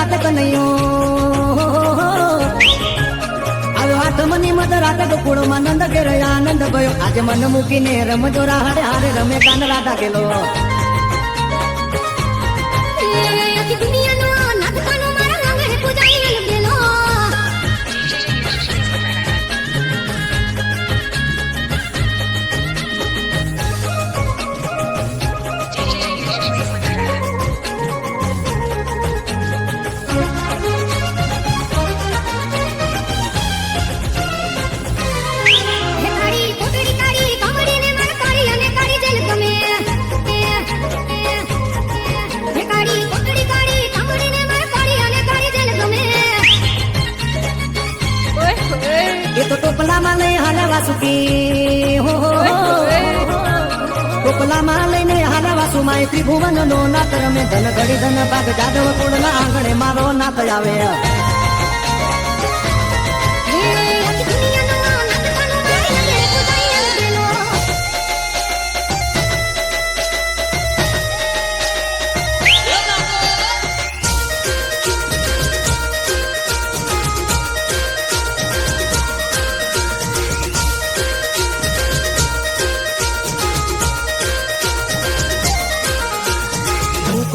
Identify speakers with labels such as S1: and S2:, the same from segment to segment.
S1: રાત કનૈયો આવ્યો આઠમની મધ રાત ગોકુળમાં નંદ ઘેર આનંદ ભયો આજે મન મૂકીને રમજો હારે હારે રમે કાન રાધા ગેલો ટોપલામાં લઈ હાલા વાસુકી હો ટોપલામાં લઈને હાલા વાસુ માય ત્રિભુવન નો નાથ રમે ધન ઘડી ધન ભાગ જાદવ કુળના આંગણે મારો નાથ આવે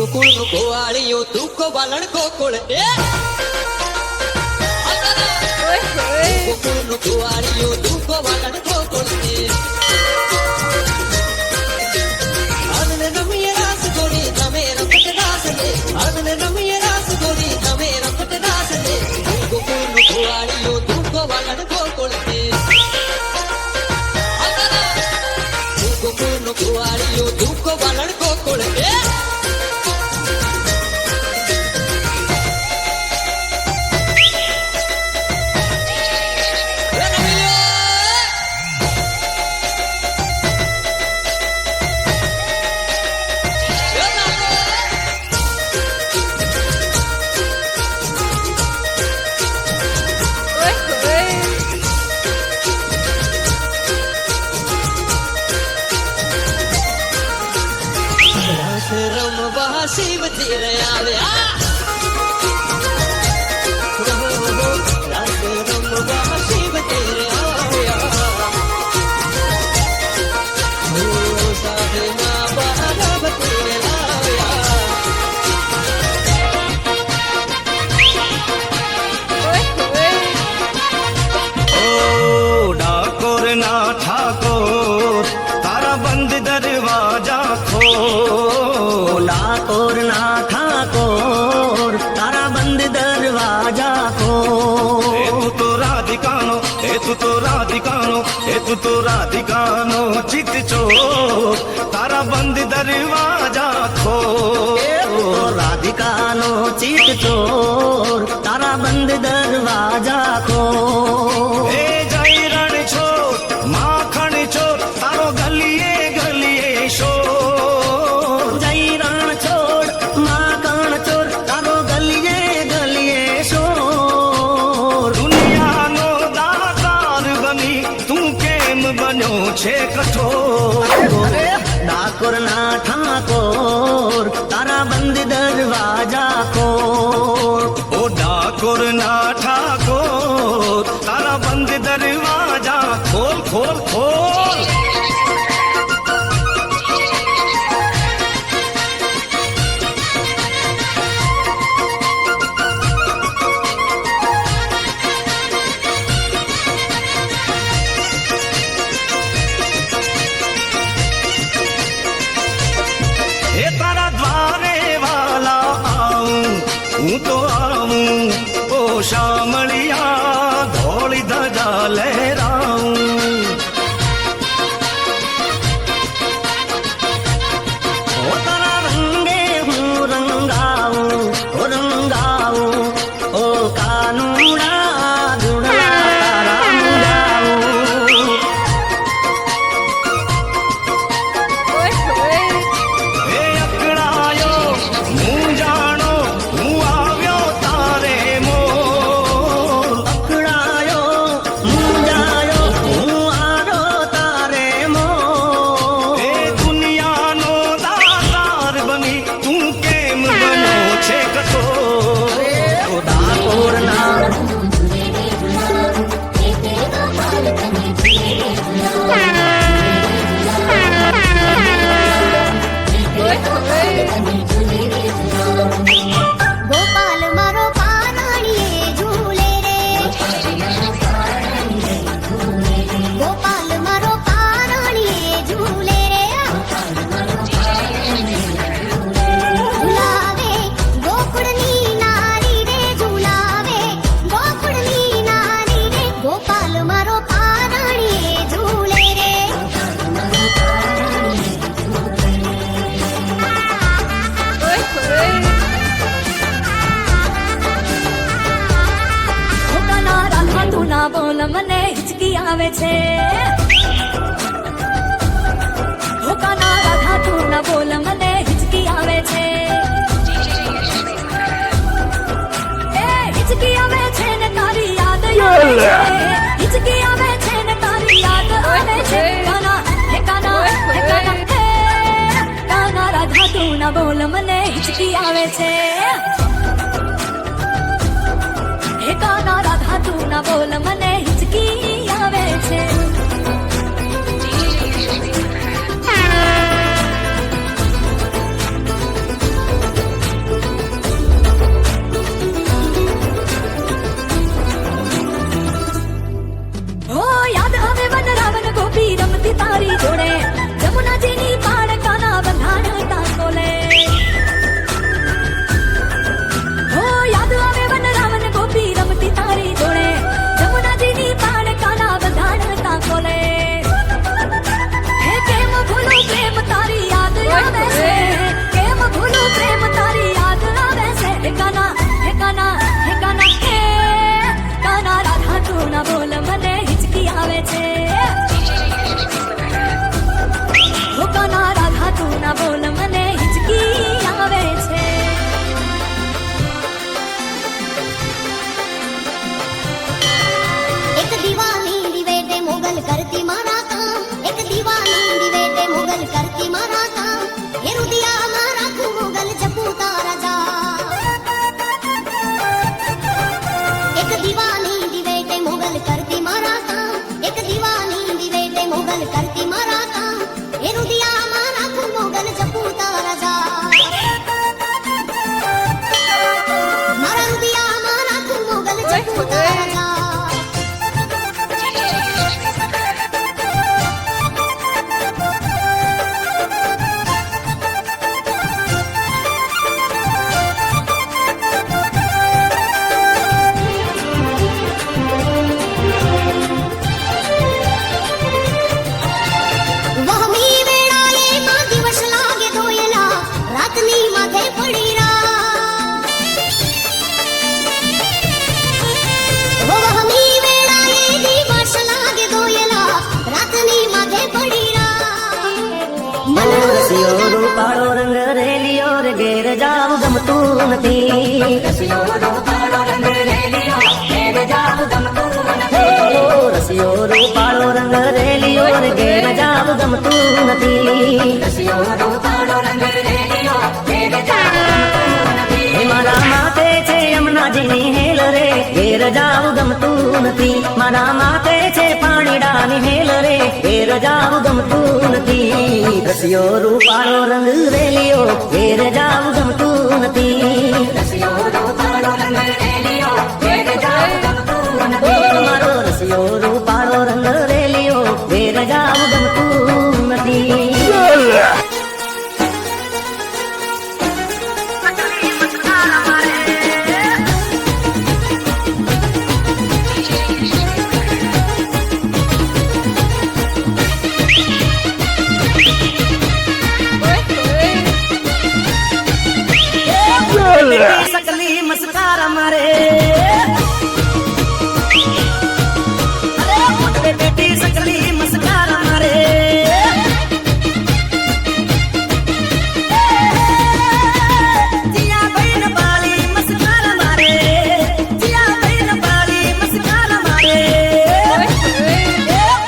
S2: ગોકુળ નો ગોવાળીઓ દુઃખો વાલણ ગોકુળ ગોકુળ નો ગોવાળીઓ દુઃખો વાલણ ગોકુળ રમીએ રાસ ગોરી તમે રમત દાસ રમીએ રાસ ગોરી તમે રમત દાસ ગોકુળ નો ગોવાળીઓ દુઃખો વાલણ ગોકુળ ગોકુળ નો ગોવાળીઓ દુઃખો વાલણ ગોકુળ રમવા શિવ તીર આવ્યા રમવા શિવ તીર આવ્યા સાધના બારવ તીર
S3: આવ્યા ઓ ડાકોર ના ઠાકોર તારા બંધ દરવાજા
S1: ડાકોર ના ઠાકોર તારા બંધ દરવાજા ખોલ
S3: તું તો રાધિકાનો તું તો રાધિકાનો તું તો રાધિકાનો ચિત ચોર તારા બંધ દરવાજા ખોલ
S1: રાધિકાનો ચિત ચોર તારા બંધ દરવાજા ખોલ
S3: એ જય રણ છોડ માખણ છોડ તારો ગલીએ ગલીએ શોર
S1: જય રણ છોડ માખણ ચોર તારો ગલીએ ગલીએ શોર
S3: દુનિયાનો દાતાર બની તું કેમ બન્યો છે કઠોર
S1: ડાકોર ના ઠાકોર તારા બંધ દરવાજા ખોલ
S3: ઓ ડાકોર ના ઠાકોર તારા બંધ દરવાજા ખોલ ખોલ ખોલ એ તારા દ્વારે વાલા આવું હું તો આવું ઓ શામળિયા ધોળી ધજા લહેરાવું
S1: ઓ તારા રંગે હું રંગાવું ઓ રંગાવું ઓ કાનુડા ગુણલા તારા મુંગાવું
S3: એ અકળાયો હું જાણો હું આવ્યો તારે મોલ
S4: આવે છે હોકાના રાધા તું ના બોલ મને હિચકી આવે છે એ હિચકી આવે છે ને તારી યાદ આવે છે હિચકી આવે છે ને તારી યાદ આવે છે કાના હે કાના હે કાના હે કાના રાધા તું ના બોલ મને હિચકી આવે છે હે કાના રાધા તું ના બોલ મને હિચકી આવે છે ઓ યાદ આવે વન રાવણ ગોપી રમતી તારી જોડે જમુનાજીની પાળ કાના બંધાણ તાકોલે ઓ યાદ આવે વન રાવણ ગોપી રમતી તારી જોડે જમુનાજીની પાળ કાના બંધાણ તાકોલે હે કેમ ભૂલું પ્રેમ તારી યાદ આવે છે કેમ ભૂલું પ્રેમ તારી યાદ આવે છે હે કાના હે કાના હે કાના હે કાના રાધા તું ના બોલ મને હિચકી આવે છે હો કાના રાધા તું ના બોલ મને હિચકી આવે છે
S5: એક દીવાની દિવેટે મોગલ કરતી મારા કામ એક દીવાની દિવેટે મોગલ કરતી મારા કામ એ રુદિયામાં રાખું મોગલ જપું તારા જા એક દીવાની દિવેટે મોગલ કરતી મારા કામ એક દીવાની દિવેટે મોગલ કરતી મારા કામ એ રુદિયામાં રાખું મોગલ જપું તારા જા મારા રુદિયામાં રાખું મોગલ જપું તારા જા વહમી વેળાએ માં દિવસ લાગે ધોયેલા રાતની માથે પડી રા વહમી વેળાએ દિવસ લાગે ધોયેલા રાતની માથે પડી રા
S1: રસિયો રૂપાળો રંગ રેલિયો રે ઘેર જાવ ગમતું નથી રસિયો રૂપાળો રંગ રેલિયો ઘેર જાવ ગમતું નથી રસિયો રૂપાળો રંગ રેલિયો રે ઘેર જાવ ગમતું નથી રસિયો રૂપાળો રંગ રેલિયો ઘેર જાવ ગમતું નથી મારા માથે છે યમુનાજીની હેલ રે ઘેર જાવ ગમતું નથી મારા માથે છે પાણીડાની હેલ રે ઘેર જાવ ગમતું નથી રસિયો રૂપાળો રંગ રેલિયો ઘેર જાવ ગમતું નથી રસિયો રૂપાળો રંગ રેલિયો ઘેર જાવ ગમતું નથી મારો રસિયો રૂપાળો રંગ રેલિયો ઘેર જાવ ગમતું નથી सकली मस्कारा मारे अरे बेटी सकली मस्कारा मारे जिया बहन बाली मस्कारा मारे जिया बहन बाली मस्कारा मारे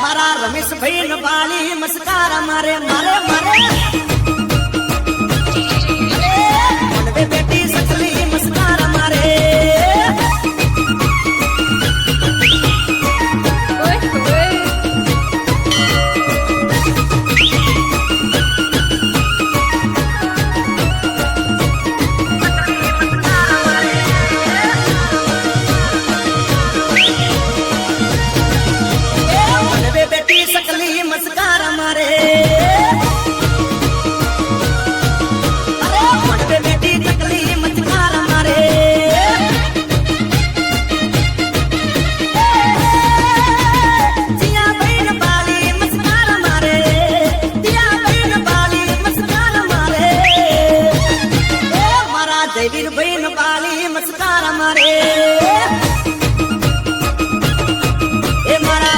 S1: मारा रमेश बहन बाली मस्कारा मारे मारे मारे बेटी सकली मस्कारा मारे बेटी सकली मस्कारा मारे જયવીર ભાઈ ન પાલી મસ્કારા મારે એ મારા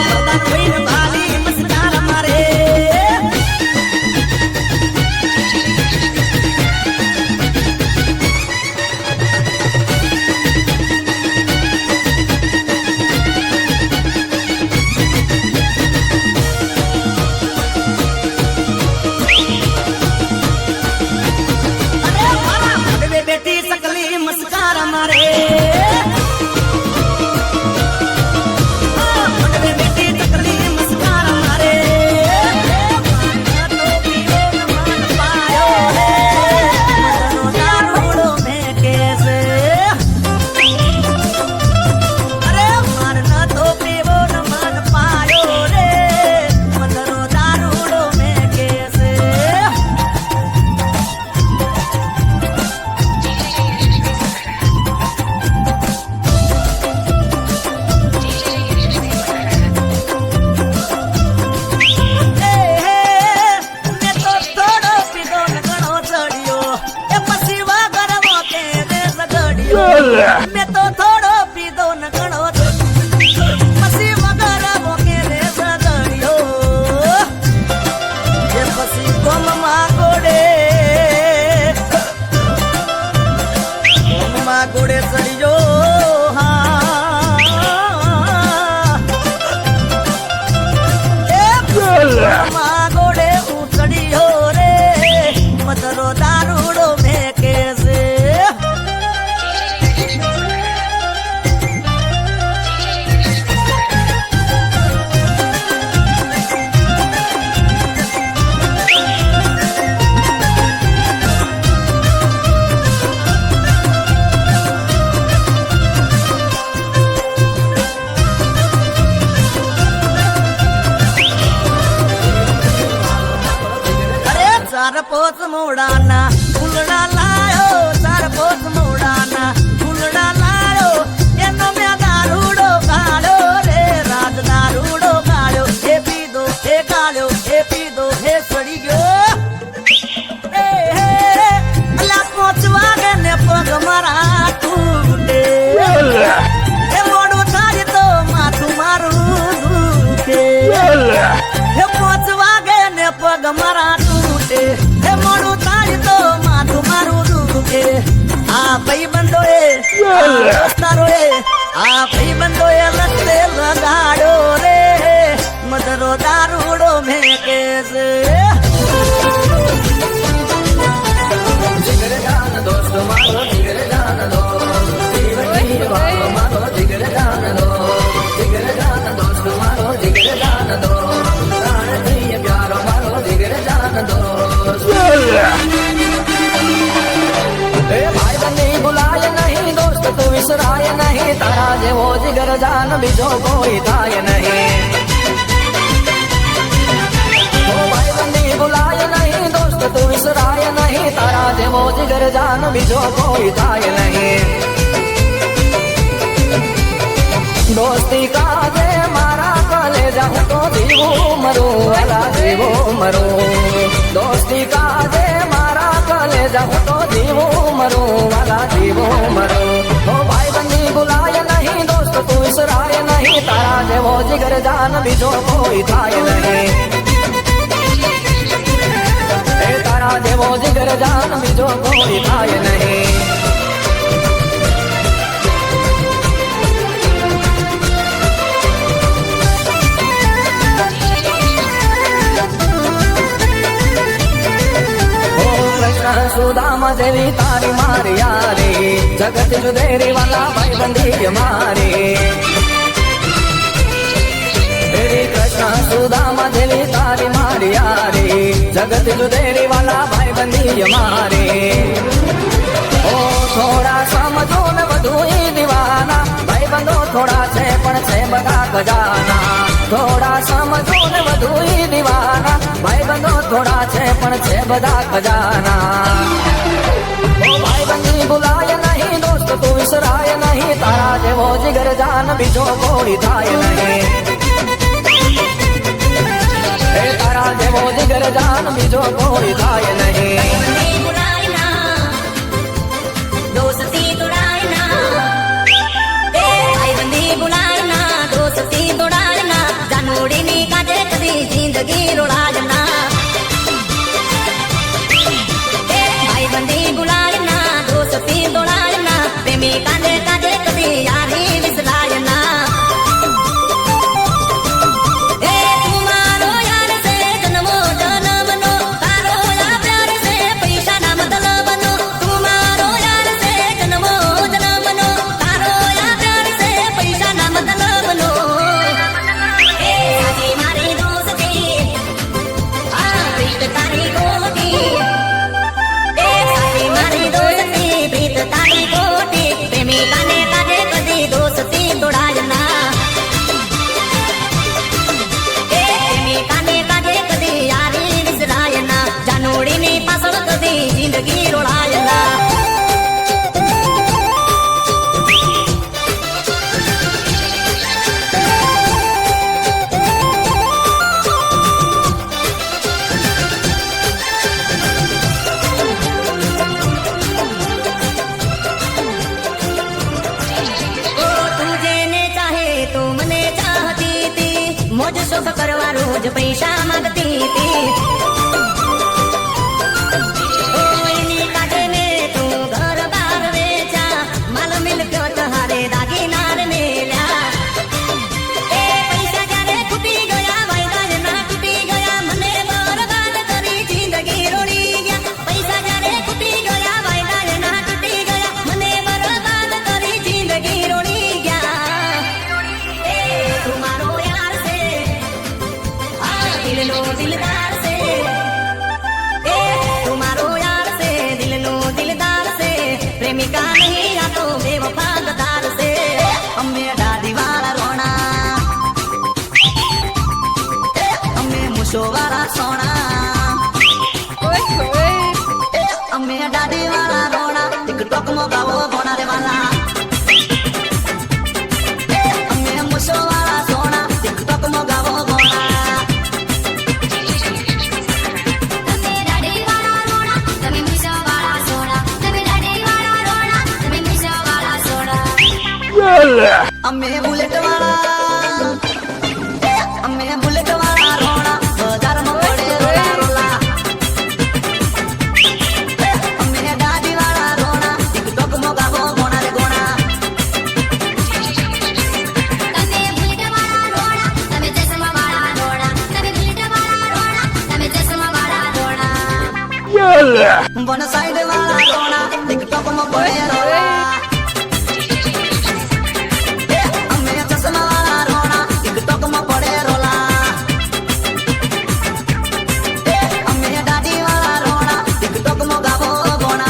S1: માં ગોળે ઉતડ્યો રે મધરો દારૂડો મેકે છે ચાર પોચ મોડાના ફૂલડા લાયો ચાર પોચ મોડાના ફૂલડા લાયો એનો મેં દારૂડો કાઢ્યો રે રાત દારૂડો કાઢ્યો એ પીધો એ કાઢ્યો એ પીધો હે સડી ગયો એ હે અલા 5 વાગે ને પગ મારા તૂટે એ મોડું થાય તો માથું મારું દુખે એ 5 વાગે ને પગ મારા હે મોડું થાય તો માથું મારું દુખે આ ભાઈબંધો એ દોસ્તારો એ આ ભાઈબંધો એ લગતે લગાડ્યો રે મધરો દારૂડો મેકે છે જીગર જાન દોસ્ત મારો જીગર જાન દોસ્ત મારો જીગર જાન દોસ્ત જીગર જાન દોસ્ત મારો જીગર જાન દોસ્ત પ્રાણ થી પ્યારો મારો જીગર જાન દોસ્ત એ ભાઈ બની ભૂલાય નહીં દોસ્ત તું વિસરાય નહીં તારા જેવો જીગર જાન બીજો કોઈ થાય નહીં ઓ ભાઈ બની ભૂલાય નહીં દોસ્ત તું વિસરાય નહીં તારા જેવો જીગર જાન બીજો કોઈ થાય નહીં દોસ્તી કાજે મારા કલેજા હું તો જીવું મરું વાલા જીવું મરું દોસ્તી કાજે મારા કલેજા હું તો જીવું મરું વાલા જીવું મરું ઓ ભાઈ બંદી ભૂલાય નહીં દોસ્ત તું વિસરાય નહીં તારા જેવો જીગર જાન બીજો કોઈ થાય નહીં એ તારા જેવો જીગર જાન બીજો કોઈ થાય નહીં સુદામા જેવી તારી મારી યારી જગત જુદેરી વાલા ભાઈ બંધી મારી તેરી કૃષ્ણ સુદામા જેવી તારી મારી યારી જગત જુદેરી વાલા ભાઈ બંધી મારી ઓ થોડા સમજો ને વધુ દીવાના ભાઈ બંધો થોડા છે પણ છે બધા ખજાના થોડા સમજો ને વધુ દીવાના ભાઈ બંધો થોડા છે પણ છે બધા ખજાના ઓ ભાઈ બંધી ભૂલાય નહીં દોસ્ત તું વિસરાય નહીં તારા જેવો જીગર જાન બીજો કોઈ થાય નહીં એ તારા જેવો જીગર જાન બીજો કોઈ થાય નહીં
S4: जिंदगी रोड़ाजना भाई बंदी बुलाना दोस्ती दौड़ाना प्रेमी कांदे कांदे कभी यारी विसरायना तुम्हारो यार से जन्मो जन्मनो तारो या प्यार से पैसा ना मतलब बनो तुम्हारो यार से जन्मो जन्मनो तारो या प्यार से पैसा ना मतलब बनो मारी तारी कोटी मारी दोस्ती प्रीत तारी कोटी प्रेमी काने काने कदी दोस्ती तोड़ाजना प्रेमी काने काने कदी यारी विसरायना जानोड़ी नी पासळ कदी जिंदगी रोड़ायना मोज सुख करवा रोज पैसा मांगती थी काटे में तू घर बार वेचा माल मिल हारे दागी नार मेल्या पैसा जाने टूटी गया वायदा ना टूटी गया मन
S1: दिलदार से ए तू मारो यार से दिल नो दिलदार से प्रेमिका नहीं आ तो बेवफादार से अम्मे दादी वाला रोना अम्मे मुशो वाला सोना अम्मे दादी वाला रोना टिकटॉक में गावो बोना रे वाला अम्मे मुशो वाला सोना टिकटॉक में गावो बोना
S5: તમે દાઢીવાળા રોણા તમે મીસાવાળા સોના તમે દાઢીવાળા રોણા તમે મીસાવાળા સોના
S1: अम्मे बुलेट वाला अम्मे बुलेट वाला रोना बाजार में पड़े रोला रोला अम्मे दादी वाला रोना टिकटॉक में गावो गोना रे गोना
S5: તમે બુલેટવાળા રોણા તમે ચશ્માવાળા રોણા તમે બુલેટવાળા રોણા તમે ચશ્માવાળા રોણા
S1: वन साइड वाला रोना टिकटॉक में पड़े रोला अम्मे चश्मा वाला रोना टिकटॉक में पड़े रोला अम्मे दादी वाला रोना टिकटॉक में गावो गोना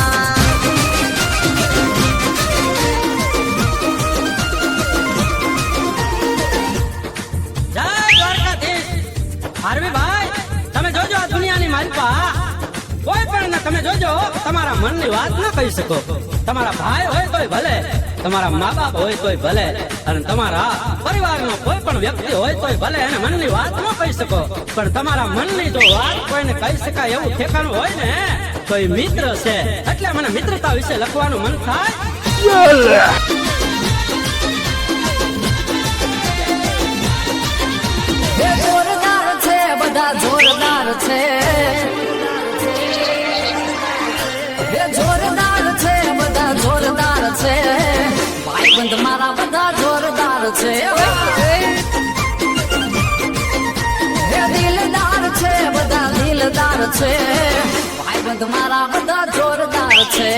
S6: જય દ્વારકાધીશ હાર્વી ભાઈ તમે જોજો આ દુનિયાની માલપા કોઈ પણ ને તમે જોજો તમારા મનની વાત ન કહી શકો તમારા ભાઈ હોય તોય ભલે તમારા મા બાપ હોય તોય ભલે અને તમારા પરિવારનો કોઈ પણ વ્યક્તિ હોય તોય ભલે એને મનની વાત ન કહી શકો પણ તમારા મનની જો વાત કોઈને કહી શકાય એવું ઠેકાણું હોય ને તો એ મિત્ર છે એટલે મને મિત્રતા વિશે લખવાનું મન થાય
S4: એ જોરદાર છે બધા જોરદાર છે એ જોરદાર છે બધા જોરદાર છે ભાઈબંધ મારા બધા જોરદાર છે એ દિલદાર છે બધા દિલદાર છે ભાઈબંધ મારા બધા જોરદાર છે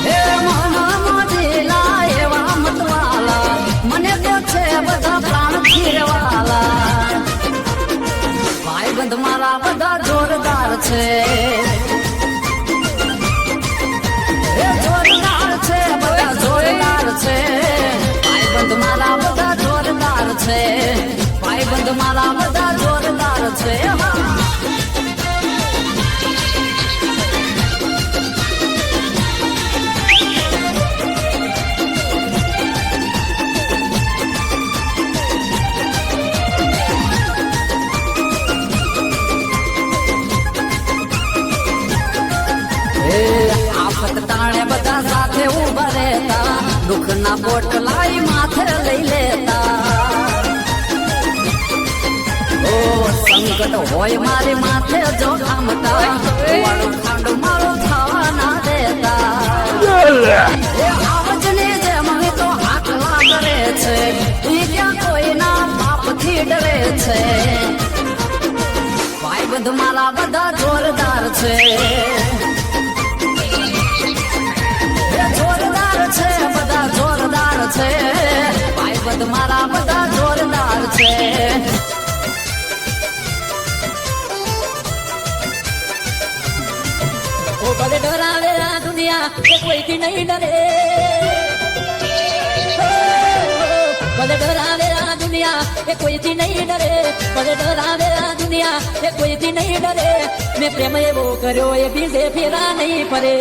S4: હે મનમાં દિલા એવા મતવાલા મને તો છે બધા પ્રાણ ખીરવાલા ભાઈબંધ મારા બધા જોરદાર છે એ જોરદાર છે બધા જોરદાર છે ભાઈબંધ મારા બધા જોરદાર છે ભાઈબંધ મારા બધા જોરદાર છે આફત તાણે બધા સાથે ઉભા રહેતા દુઃખ ના બોટ લાઈ માથે લઈ લેતા ઓ સંકટ હોય મારી માથે જો ખામતા વાળું ખાંડ મારું થવા ના દેતા એ આવજને જે મને તો આકલા કરે છે ઈ ક્યાં કોઈના પાપથી ડરે છે ભાઈબંધ મારા બધા જોરદાર છે જોરદાર છે બધા જોરદાર છે ભાઈબંધ મારા બધા જોરદાર છે ઓ ભલે ડરાવે આ દુનિયા એ કોઈથી નહીં ડરે ભલે ડરાવે આ દુનિયા એ કોઈથી નહીં ડરે ભલે ડરાવે આ દુનિયા એ કોઈથી નહીં ડરે મેં પ્રેમ એવો કર્યો એ બીજે ફેરા નહીં પડે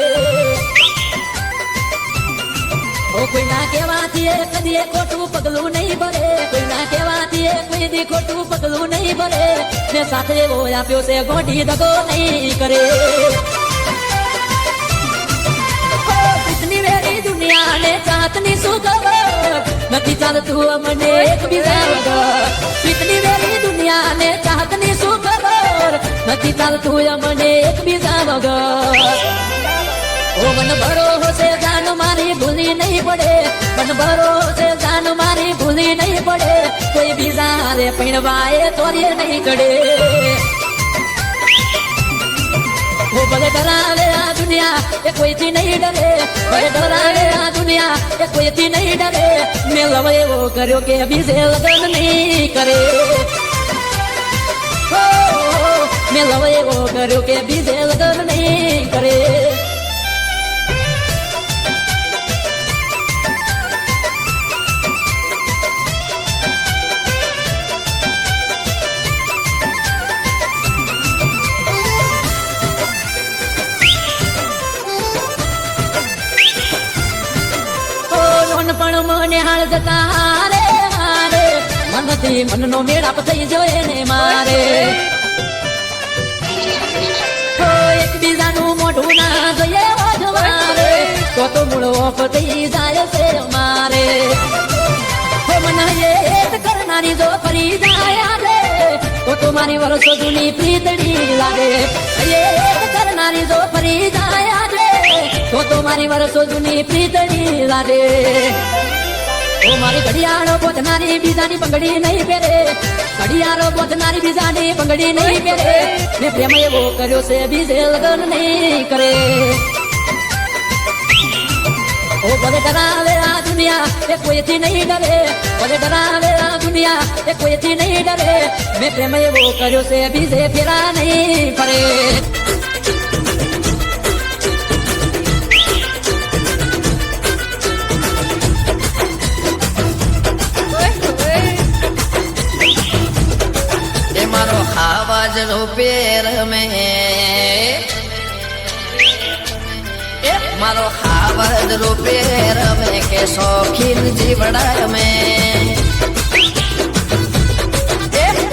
S4: ઓ કોઈના કહેવાથી એ કદી ખોટું પગલું નહીં ભરે કોઈના કહેવાથી એ કોઈ દી ખોટું પગલું નહીં ભરે મેં સાથે એવો આપ્યો છે ગોઢી દગો નહીં કરે ઇતની વેરી દુનિયાને ચાતની શું ખબર નથી ચાલતું અમને એકબીજા વગર ઇતની વેરી દુનિયાને ચાતની શું ખબર નથી ચાલતું અમને એકબીજા વગર ઓ મન ભરોસે જાન મારી ભૂલી નહીં પડે મન ભરોસે જાન મારી ભૂલી નહીં પડે કોઈ બીજા રે પૈણવાએ તોરે નહીં ચડે ઓ ભલે ડરાવે આ દુનિયા એ કોઈથી નહીં ડરે ભલે ડરાવે આ દુનિયા એ કોઈથી નહીં ડરે મેં લવ એવો કર્યો કે બીજે લગ્ન નહીં કરે કર્યો કે બીજે લગ્ન નહીં કરે. પણ મને હાલ જતા હારે હારે મનથી મનનો મેળાપ થઈ જોયે ને મારે. એકબીજાનું મોઢું ના જોઈએ વાજવારે તો મૂળ ઓફ થઈ જાય છે મારે. મને એક કરનારી જો ફરી જાય રે તો મારી વર્ષો જૂની પ્રીતડી લાગે. એક કરનારી જો ફરી જાય રે તો મારી વર્ષો જૂની પ્રીતડી લાગે. ઓ મારી ઘડિયાળો બોધનારી બીજાની બંગડી નહીં પહેરે. ઘડિયાળો બોધનારી બીજાની બંગડી નહીં પહેરે. મેં પ્રેમ એવો કર્યો છે બીજે લગ્ન નહીં કરે. ઓ ભલે ડરાવે આ દુનિયા એ કોઈથી નહીં ડરે. ભલે ડરાવે આ દુનિયા એ કોઈથી નહીં ડરે. મેં પ્રેમ એવો કર્યો છે બીજે ફેરા નહીં ફરે.
S7: મારો આવાજ રૂપેર મેં મારો આવાજ રૂપેર મેં કે શોખીન જીવડા મેં.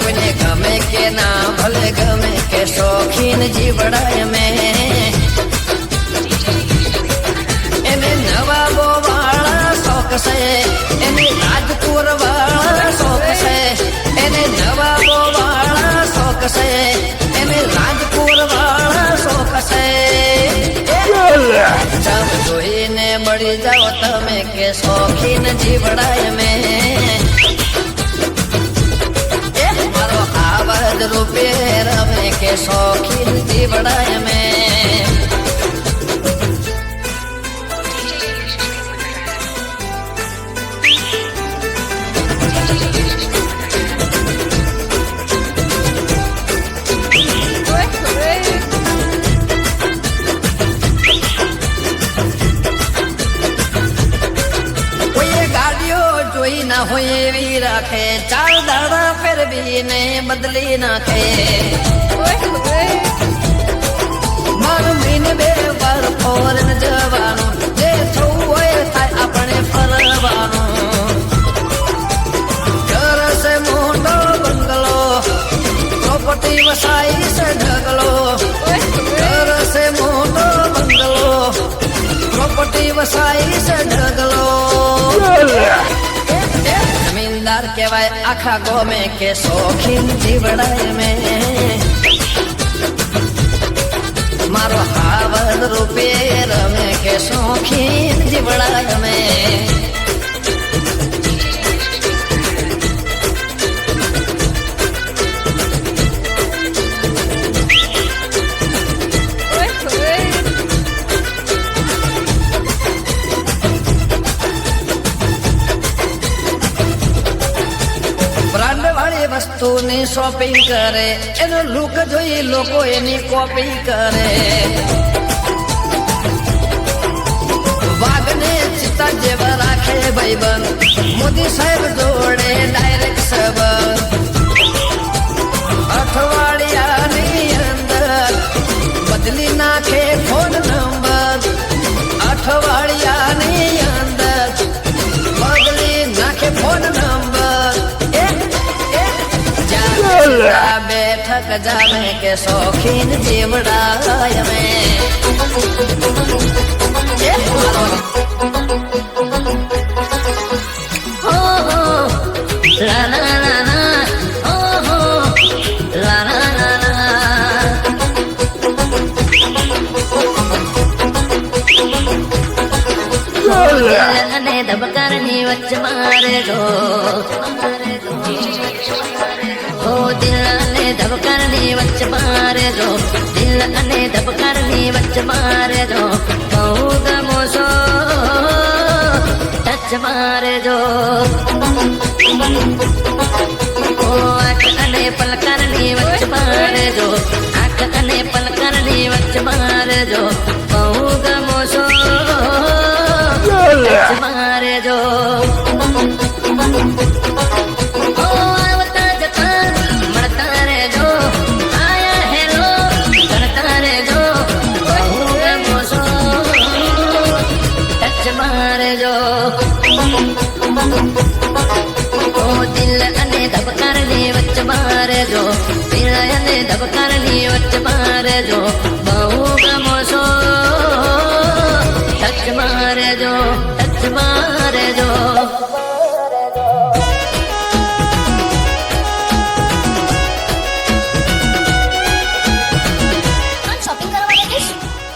S7: કોઈને ગમે કે ના ભલે ગમે કે શોખીન જીવડા મેં. એને નવાબો વાળા શોખ છે, એને રાજપુર વાળા શોખ છે, એને નવાબો વાળા શોખ છે, એને રાજપુર વાળા શોખ છે. જાવ જોઈને મળી જાઓ તમે કે શોખીન જીવડાય મેં. મારો આવાજ રૂપે રમે કે શોખીન જીવડાય મેં. ના હોય એવી રાખે, ચાર દાડા ફેરવી ને બદલી નાખે. મારું મહિને 2 વાર ફોરેન જવાનું, જે થવું હોય થાય આપણે ફરવાનું. ઘર છે મોટો બંગલો, પ્રોપર્ટી વસાઈ છે ઢગલો. ઘર છે મોટો બંગલો, પ્રોપર્ટી વસાઈ છે ઢગલો. જમીનદાર કહેવાય આખા ગોમે કે શોખીન જીવડાય મેં. મારો હાવર રૂપે રમે કે શોખીન જીવડાય મેં. વસ્તુની શોપિંગ કરે, એનો લુક જોઈ લોકો એની કોપી કરે. વાઘને ચિતા જેવા રાખે ભાઈબંધ, મોદી સાહેબ જોડે ડાયરેક્ટ સબર. અઠવાડિયાની અંદર બદલી નાખે ફોન નંબર. અઠવાડિયાની અંદર બદલી નાખે ફોન નંબર. બેઠક જામે કે શોખીન જીવડાય મેં.
S4: લા લા લા લા, ઓહો લા લા લા લા. અને ધબકારની વચ્ચે મારે જો, ઓ દિલ અને ધબકારની વચ્ચે મારે જો, દિલ અને ધબકારની વચ્ચે મારે જો. બહુ ગમો છો ટચ મારે જો. ઓ આંખ અને પલકારની વચ્ચે મારે જો, આંખ અને પલક
S7: ઓ દિલ અને ધબકારની વચ્ચમાં રહેજો, દિલ અને ધબકારની વચ્ચમાં રહેજો, બહુ ગમો છો, ટચમાં રહેજો, ટચમાં રહેજો.
S5: શોપિંગ કરવા માટે જઈશ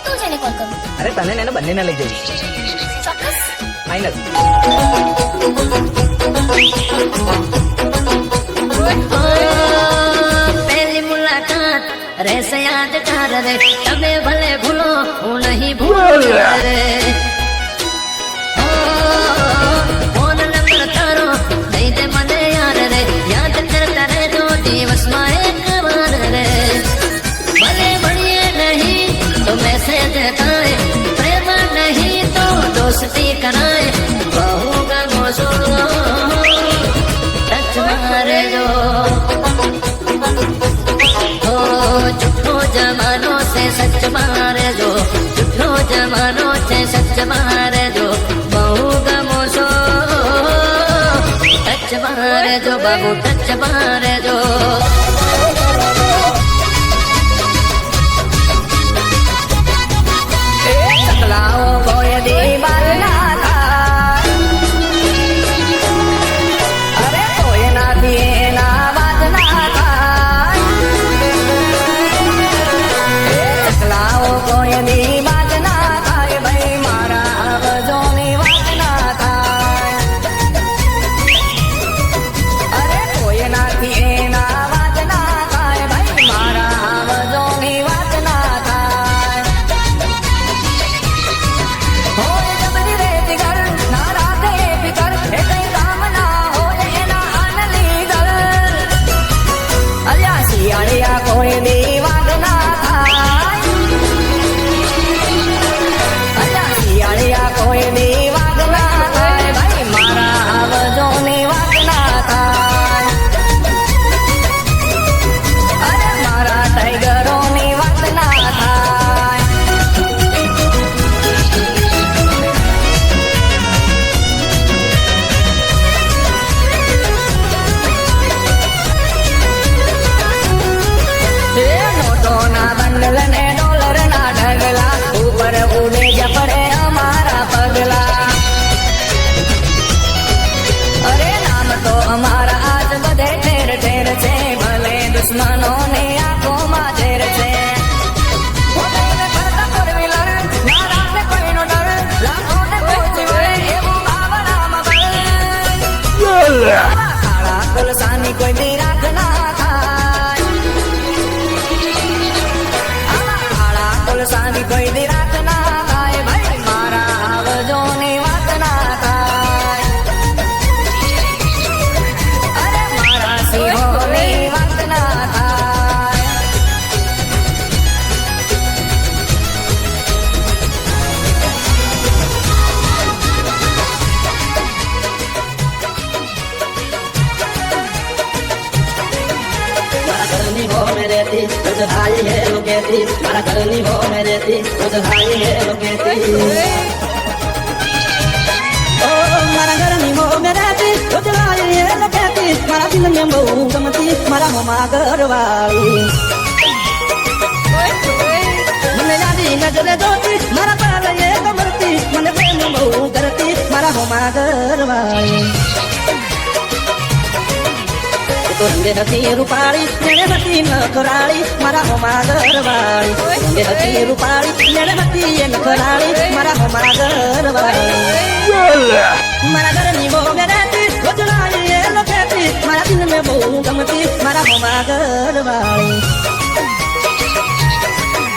S5: તું જેને કોલ કરું
S8: અરે તને ને એને બંનેને લઈ જઈશ.
S5: ચોક્કસ
S8: ફાઇનલ.
S7: પહેલી મુલાકાત રહેશે યાદગાર રે, તમે ભલે ભૂલો હું નહીં ભૂલું રે. ફોન નંબર તારો દઈ દે મને યાર રે, યાદ કરતા રહેજો દિવસમાં એક વાર રે. ભલે મળીએ નહીં તો મેસેજ થાય, પ્રેમ નહીં તો દોસ્તી કરાય, બહુ ગમો છો, ટચમાં રહેજો. ઓ જૂઠો જમાનો છે સચમાં રહેજો, જૂઠો જમાનો છે સચમાં રહેજો, બહુ ગમો છો, ટચમાં રહેજો બાબુ, ટચમાં રહેજો.
S8: ચકલાઓ કોઈ દી બાર ના થાય, અરે કોઈ નાથી એના વાત ના થાય. ચકલાઓ કોઈ દી વાત ના થાય, ભાઈ મારા આવજોની વાત ના થાય. અરે કોઈ નાથી એના વાત ના થાય, ભાઈ મારા આવજોની વાત ના થાય. હોય જબરી રેતી ઘર ના રાતે ફિકર, એ કઈ કામ ના હોય એના આનલી ઘર. અલ્યા શિયાળિયા કોઈ દી વાગ ના થાય, અલ્યા શિયાળિયા કોઈ દી વાગ ના થાય, ભાઈ મારા આવજોની વાત ના થાય. અરે મારા ટાઈગરોની વાત ના થાય. એ નોટોના બંડલ ને ડોલરના ઢગલા, ઉપર ઉડે જ પડે અમારા પગલા. અરે નામ તો અમારા આજ બધે ઠેર ઠેર છે, ભલે દુશ્મનોની આંખોમાં ઝેર છે. પોતાને ફરતા ફોરવ્હીલર, ના રાખે કોઈનો ડર, લાખોને પહોંચી વળે એવું ભાવનામાં બળ. કાળા કોલસાની કોઈ દી રાખ ના થાય, કાળા કોલસાની કોઈ દી રાખ ના થાય, ભાઈ મારા આવજોની વાત ના થાય. અરે મારા સિંહોની વાત ના થાય.
S1: મારા ઘરની હો મેં રહેતી, तुझ भाई है वो कहती, मारा घरनी हो मैं रहती, तुझ भाई है वो कहती. ओ मारा घरनी हो मैं रहती, तुझ भाई है वो कहती, मारा दिल में बहू गमती, मारा होमा घरवाली. મને યાદી નજરે જોતી, મારા પાલ એ કમરતી, મને પ્રેમ બહુ કરતી, મારા હોમા ઘરવાળી. તો રંગે હતી રૂપાળી, મેળે હતી નખરાળી, મારા હોમા ઘરવાળી. રંગે હતી રૂપાળી, મેળે હતી એ નખરાળી, મારા હોમા ઘરવાળી. મારા ઘરની બહુ મેં રહેતી, ગોજલાળી એ લખેતી, મારા દિલ મેં બહુ ગમતી, મારા હોમા ઘરવાળી.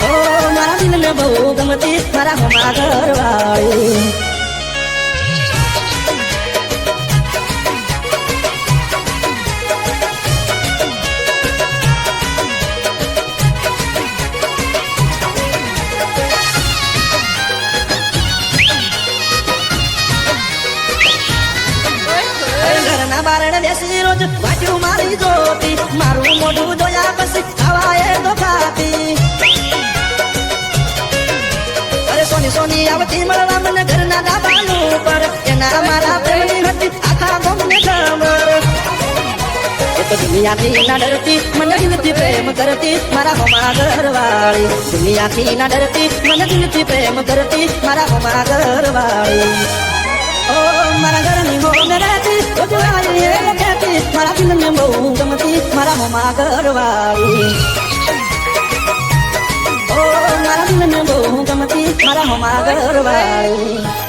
S1: ओ मारा दिल में बहु गमती, मारा होमा घरवाળી. ઘરના બારણે બેસી રોજ વાટ્યું મારી જોતી, મારું મોઢું જોયા પછી હવાએ તો ખાતી. અરે સોની સોની આવતી મળવા મને ઘરના ડાબાનું પર, એના મારા પ્રેમની હતી આખા દુનિયાથી ના ડરતી મને દિલથી પ્રેમ કરતી મારા હોમા ઘરવાળી દુનિયાથી ના ડરતી મને દિલથી પ્રેમ કરતી મારા હોમા ઘરવાળી ઓ મારા ઘરની હોમે રહેતી ઉજવાળી એ કહેતી મારા દિલને બહુ ગમતી મારા હોમા ઘરવાળી ઓ મારા દિલને બહુ ગમતી મારા હોમા ઘરવાળી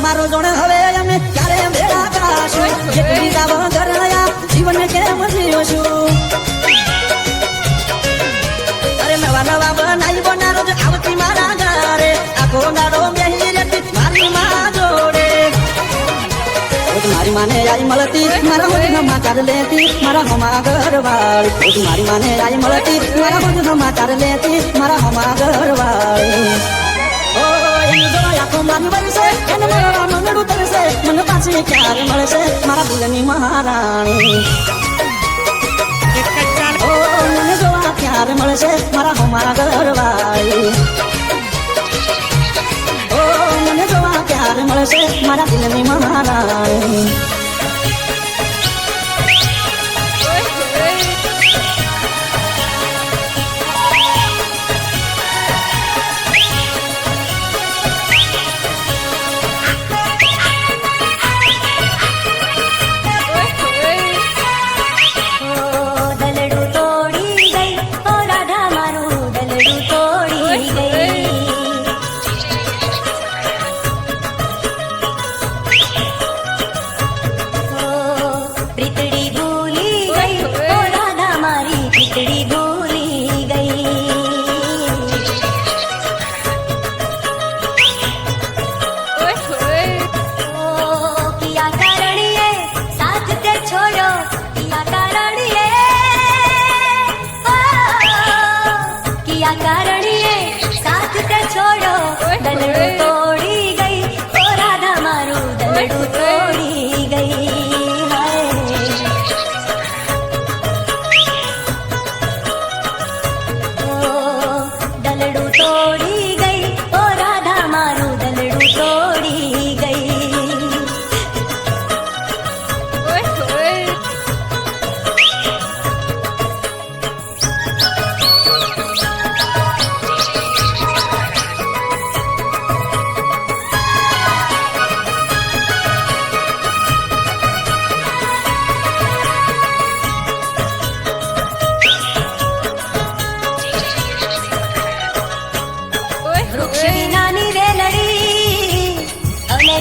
S1: મારો જોડે હવે અમે ક્યારે ભેળા કરાશું જેટલી જાવ ઘર રહ્યા જીવન કેમ જીવશું અરે નવા નવા બનાવી બના રોજ આવતી મારા ઘરે આખો ગાડો બેહી રહેતી મારી માં જોડે રોજ મારી માને આઈ મળતી મારા હોજ સમાચાર લેતી મારા હોમા ઘરવાળી રોજ મારી માને આઈ મળતી મારા હોજ સમાચાર લેતી મારા હોમા ઘરવાળી મારી બનશે એને મારા મંગળું તરશે મને પાછી ક્યારે મળશે મારા દિલની મહારાણી ઓ મને જોવા ક્યારે મળશે મારા હોમા ઘરવાળી ઓ મને જોવા ક્યારે મળશે મારા દિલની મહારાણી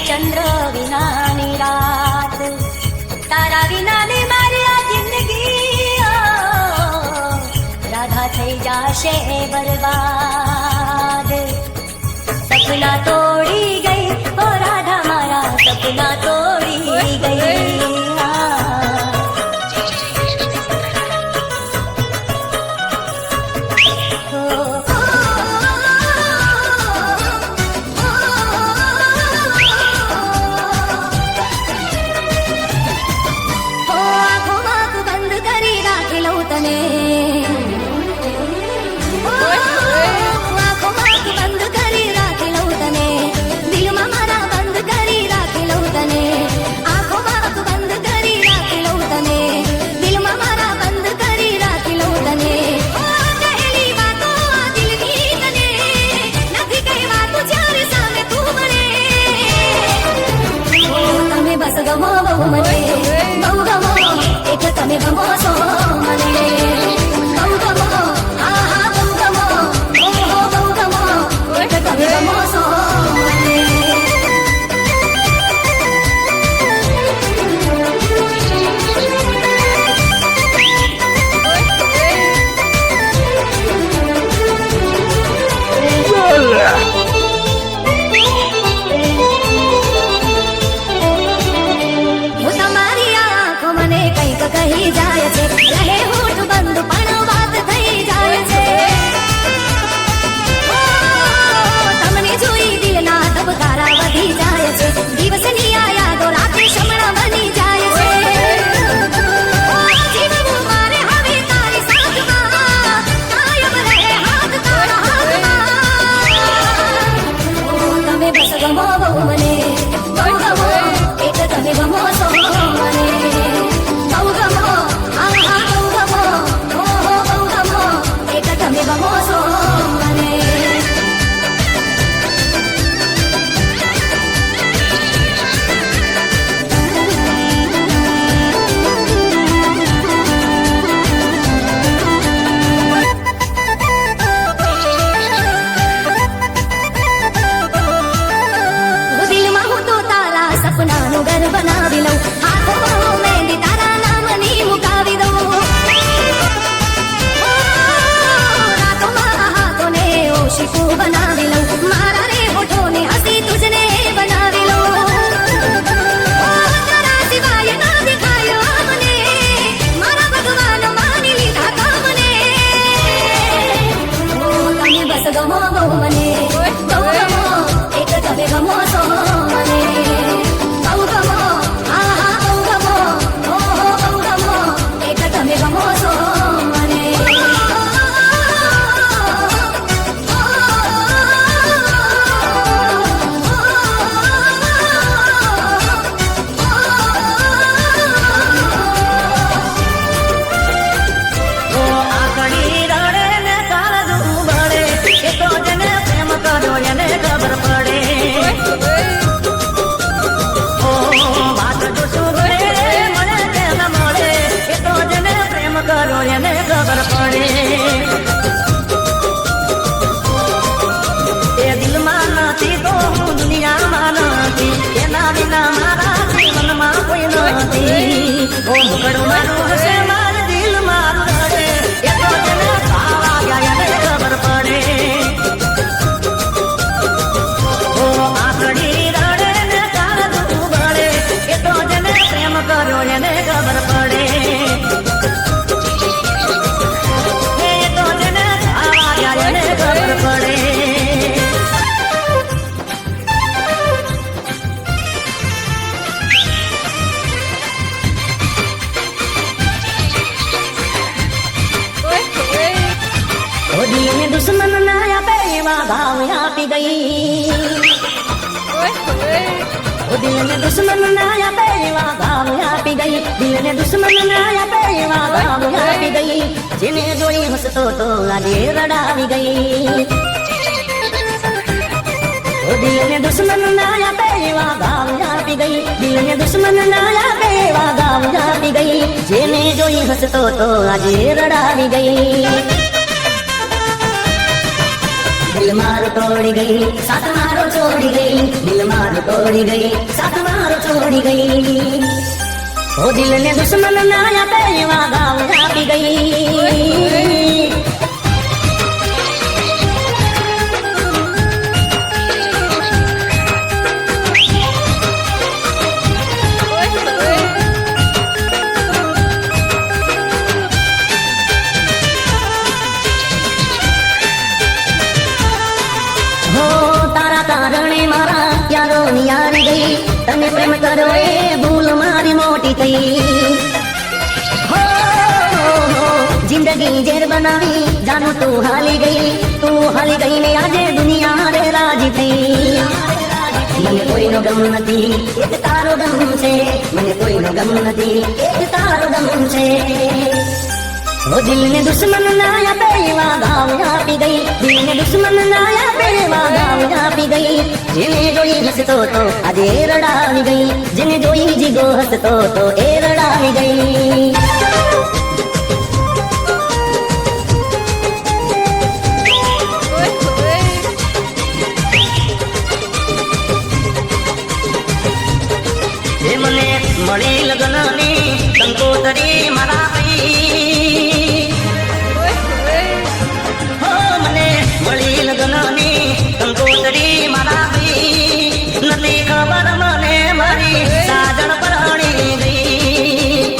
S4: ચંદ્ર વિનાની રાત તારા વિનાની મારી આ જિંદગી રાધા થઈ જાશે બરબાદ સપના તોડી ગઈ ઓ રાધા મારા સપના તોડી ગઈ ગમો બહુ મને બહુ ગમો એક તમે ગમો છો મને બહુ ગમો આહા બહુ ગમો ઓહો બહુ ગમો એક તમે ગમો છો મને કહી જાય છે રહે હોઠ બંધ પણ વાત થઈ જાય છે તમને જોઈ દિલના ધબકારા વધી જાય છે દિવસની આ યાદો રાતે શમણા બની
S1: મુખડું મારું હશે મારું દિલ મારું રડે એ તો જેને ભાવ આવ્યા એને ખબર પડે ઓ આંખડી રડે ને કાળજું બળે એ તો જેને પ્રેમ કર્યો એને ખબર પડે એ તો જેને ભાવ આવ્યા એને ખબર પડે ओ दिल में दुश्मन नाया पेवा भाव आपी गई ओ दिल में दुश्मन नाया पेवा भाव आपी गई दिल में दुश्मन नाया पेवा भाव आपी गई जिने जोई हसतो तो આજે રડાવી ગઈ ओ दिल में दुश्मन नाया पेवा भाव आपी गई दिल में दुश्मन नाया पेवा भाव आपी गई जिने जोई हसतो તો આજે રડાવી ગઈ दिल मारो तोड़ी गई साथ मारो छोड़ी गई दिल मारो तोड़ी गई साथ मारो छोड़ी गई ओ दिल ने दुश्मन नाया पेवा गाँव आपी गई हो तारा कारणे मारा यारो नियारी गई तने प्रेम करो ए भूल मारी मोटी थई हो जिंदगी जेर बनावी जानू तू हाली गई ने आजे दुनिया रे राजी थई મને કોઈનો ગમ નથી એક તારો ગમ છે મને કોઈનો ગમ નથી એક તારો ગમ છે ओ दिल ने दुश्मन नाया पेवा गाँव आपी गई दिल ने दुश्मन नाया पेवा गाँव आपी गई जिने जोई हसतो तो આજે રડાવી ગઈ जिने जोई जीगो हसतो तो ए रडावी गई મને મળી લગ્નની કંકોતરી મારા ભાઈ હો મને મળી લગ્નની કંકોતરી મારા ભાઈ નથી ખબર મને મારી સાજણ પરણી ગઈ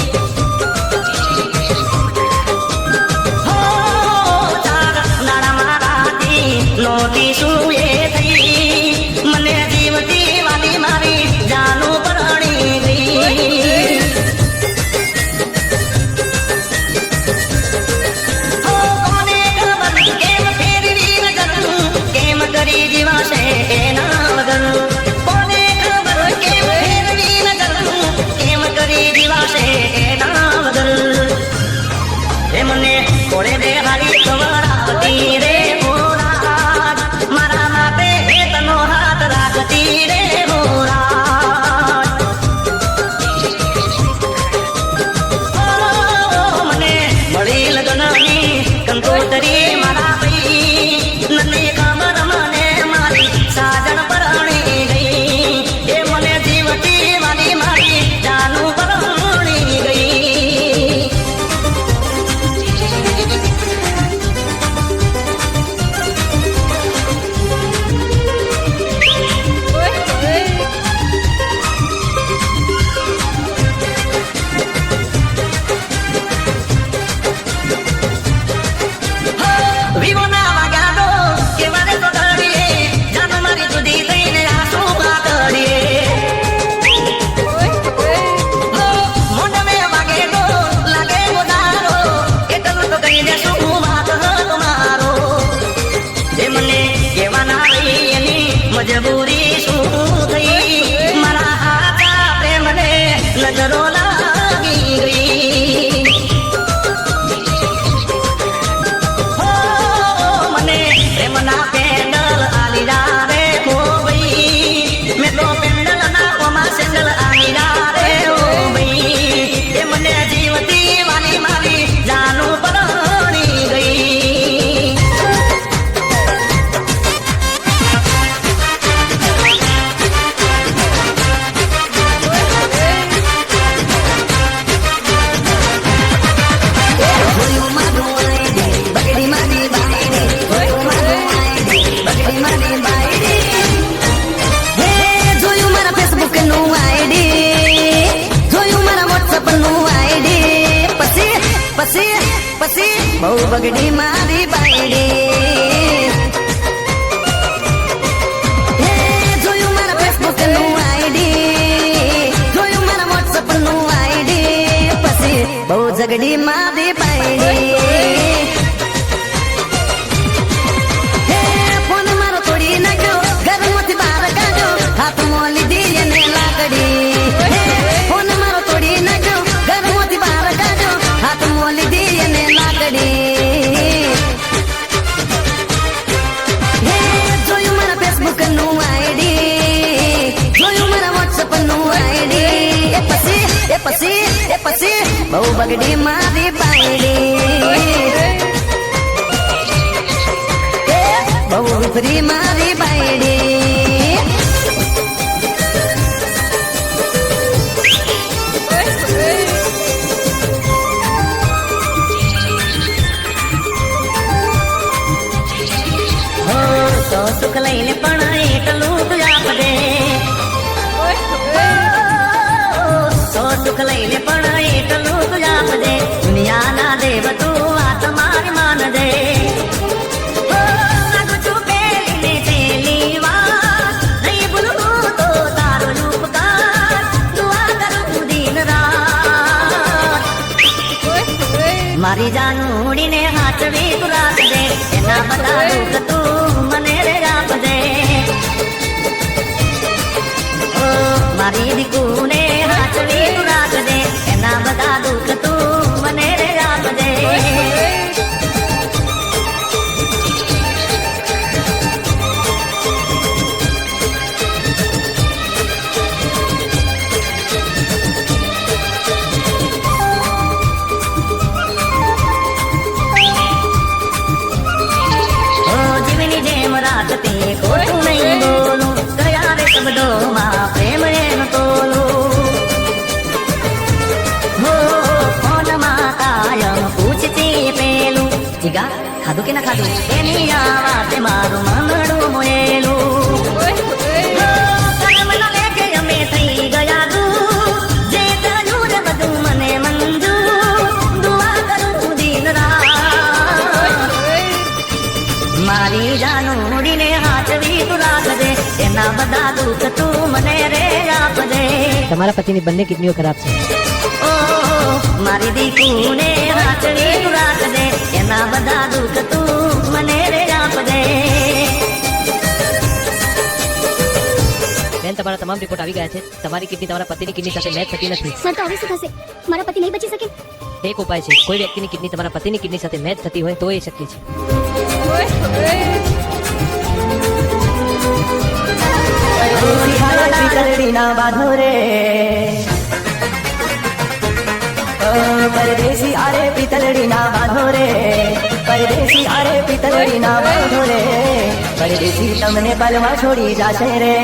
S1: બહુ બગડી મારી બાયડી હે જોયું મારા ફેસબુક નું આઈડી જોયું મારા વોટ્સઅપ નું આઈડી પછી બહુ ઝગડી મારી બાયડી હે ફોન મારો તોડી નાખ્યો ઘરમાંથી બહાર કાઢ્યો હાથમાં લીધી એને લાકડી હે ફોન મારો તોડી નાખ્યો ઘરમાંથી બહાર કાઢ્યો હાથમાં લીધી એને લાકડી હે જોયું મારા ફેસબુક નું આઈડી જોયું મારા વોટ્સઅપ નું આઈડી એ પછી બહુ બગડી મારી બાયડી બહુ વિફરી મારી બાયડી તો સુખ લઈને પણ એટલું તું આપ દે તો સુખ લઈને પણ એટલું તું આપ દે દુનિયાના દેવ તું આ તમારી માન દે લાગુ છું પેલીને પેલી વાર નહીં ભૂલું તો તારો ઉપકાર દુઆ કરું દિન રાત મારી જાનુડીને હાચવી તું રાખ દે એના બધા દુઃખ તું મને રે આપ દે ઓ મારી દીકુને હાચવી તું રાખ દે એના બધા દુઃખ તું મને રે આપ દે તે ખોટું નહીં બોલું ગયા રે શબ્દોમાં પ્રેમ એનું તોલું હો ફોનમાં કાયમ પૂછતી પેલું જીગા ખાધું કે ના ખાધું એની આ વાતે મારું મનડું મોયેલું કર્મના લેખે અમે થઈ ગયા દૂર જે થયું રે બધું મને મંજૂર દુઆ કરું દિન રાત મારી જાનુડીને હાચવી તું રાખ દે એના બધા દુઃખ તું મને રે આપ દે
S9: તમારા પતિની બંને કિડનીઓ ખરાબ છે
S1: ઓ મારી દીકુને હાચવી તું રાખ દે એના બધા દુઃખ તું મને રે આપ દે
S9: બેન તમારા તમામ રિપોર્ટ આવી ગયા છે તમારી કિડની તમારા પતિની કિડની સાથે મેચ થતી નથી
S5: સર તો હવે શું થશે મારા પતિ નહીં બચી શકે
S9: એક ઉપાય છે કોઈ વ્યક્તિની કિડની તમારા પતિની કિડની સાથે મેચ થતી હોય તો એ શક્ય છે
S1: પિતળડીના બાંધો રે પરદેશી આરે પિતળડીના બાંધો રે પરદેશી આરે પિતળડીના બાંધો રે પરદેશી તમને પલમાં છોડી જાશે રે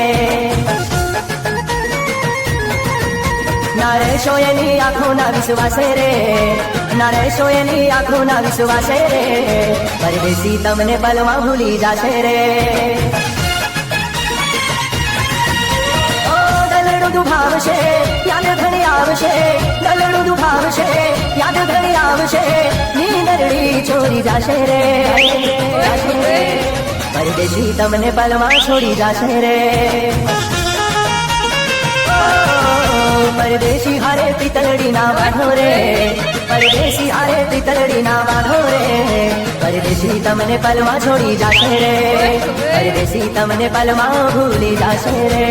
S1: ના રહેશો એની આંખોના વિશ્વાસે રે ના રહેશો એની આંખોના વિશ્વાસે રે પરદેશી તમને પલમાં ભૂલી જાશે રે દુભાવશે યાદ ઘણી આવશે ગલડું દુભાવશે યાદ ઘણી આવશે નીંદરડી ચોરી જાશે રે પરદેશી તમને પલમાં છોડી જાશે રે પરદેશી હારે પિતળડીના વાઢો રે પરદેશી હારે પિતળડીના વાઢો રે પરદેશી તમને પલમાં છોડી જાશે રે પરદેશી તમને પલમાં ભૂલી જાશે રે